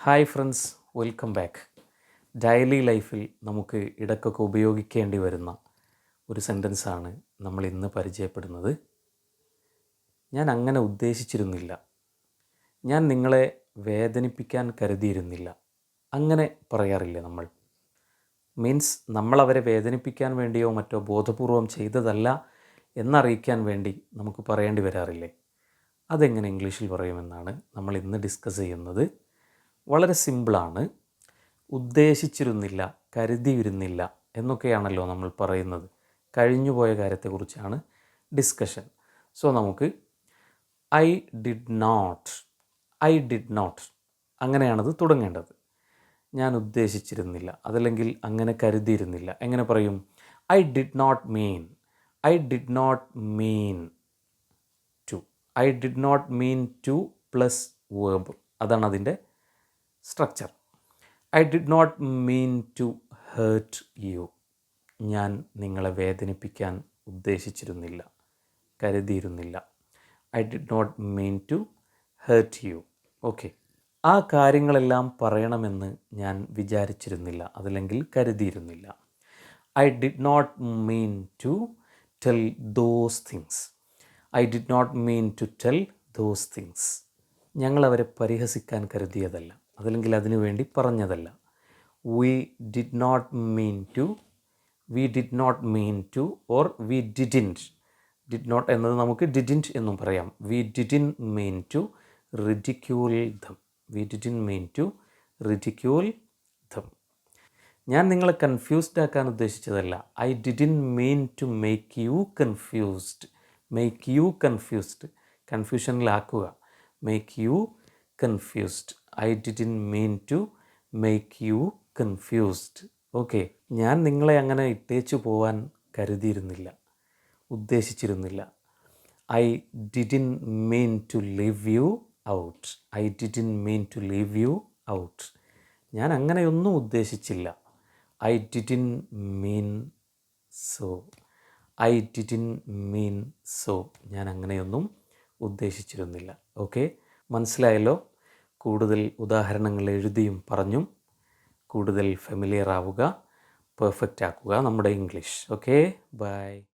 Hi friends, welcome back. Daily ലൈഫിൽ നമുക്ക് ഇടയ്ക്കൊക്കെ ഉപയോഗിക്കേണ്ടി വരുന്ന ഒരു സെൻറ്റൻസാണ് നമ്മൾ ഇന്ന് പരിചയപ്പെടുന്നത്. ഞാൻ അങ്ങനെ ഉദ്ദേശിച്ചിരുന്നില്ല. ഞാൻ നിങ്ങളെ വേദനിപ്പിക്കാൻ കരുതിയിരുന്നില്ല. അങ്ങനെ പറയാറില്ലേ നമ്മൾ? മീൻസ് നമ്മളവരെ വേദനിപ്പിക്കാൻ വേണ്ടിയോ മറ്റോ ബോധപൂർവം ചെയ്തതല്ല എന്നറിയിക്കാൻ വേണ്ടി നമുക്ക് പറയേണ്ടി വരാറില്ലേ? അതെങ്ങനെ ഇംഗ്ലീഷിൽ പറയുമെന്നാണ് നമ്മൾ ഇന്ന് ഡിസ്കസ് ചെയ്യുന്നത്. വളരെ സിമ്പിളാണ്. ഉദ്ദേശിച്ചിരുന്നില്ല, കരുതിയിരുന്നില്ല എന്നൊക്കെയാണല്ലോ നമ്മൾ പറയുന്നത്. കഴിഞ്ഞുപോയ കാര്യത്തെക്കുറിച്ചാണ് ഡിസ്കഷൻ. സോ നമുക്ക് ഐ ഡിഡ് നോട്ട് അങ്ങനെയാണത് തുടങ്ങേണ്ടത്. ഞാൻ ഉദ്ദേശിച്ചിരുന്നില്ല, അതല്ലെങ്കിൽ അങ്ങനെ കരുതിയിരുന്നില്ല. എങ്ങനെ പറയും? I did not mean to. I did not mean to plus verb, അതാണ് അതിൻ്റെ structure. I did not mean to hurt you. ഞാൻ നിങ്ങളെ വേദനിപ്പിക്കാൻ ഉദ്ദേശിച്ചിരുന്നില്ല, കരുതിയിരുന്നില്ല. I did not mean to hurt you. Okay, ആ കാര്യങ്ങളെല്ലാം പറയണമെന്ന് ഞാൻ വിചാരിച്ചിരുന്നില്ല, അതല്ലെങ്കിൽ കരുതിയിരുന്നില്ല. I did not mean to tell those things. I did not mean to tell those things. ഞങ്ങളവരെ പരിഹസിക്കാൻ കരുതിയതല്ല, അതല്ലെങ്കിൽ അതിനു വേണ്ടി പറഞ്ഞതല്ല. We did not mean to or we didn't. Did not എന്നത് നമുക്ക് ഡിഡിൻറ്റ് എന്നും പറയാം. We didn't mean to ridicule them. ഞാൻ നിങ്ങളെ കൺഫ്യൂസ്ഡ് ആക്കാൻ ഉദ്ദേശിച്ചതല്ല. I didn't mean to make you confused. കൺഫ്യൂഷനിലാക്കുക. Make you confused. I didn't mean to make you confused. Okay, ഞാൻ നിങ്ങളെ അങ്ങനെ ഇട്ടേച്ചു പോവാൻ കരുതിയിരുന്നില്ല, ഉദ്ദേശിച്ചിരുന്നില്ല. I didn't mean to leave you out. ഞാൻ അങ്ങനെയൊന്നും ഉദ്ദേശിച്ചില്ല. I didn't mean so. ഞാൻ അങ്ങനെയൊന്നും ഉദ്ദേശിച്ചിരുന്നില്ല. ഓക്കെ, മനസ്സിലായല്ലോ? കൂടുതൽ ഉദാഹരണങ്ങൾ എഴുതിയും പറഞ്ഞും കൂടുതൽ ഫെമിലിയർ ആവുക, പെർഫെക്റ്റ് ആക്കുക നമ്മുടെ ഇംഗ്ലീഷ്. Okay, by.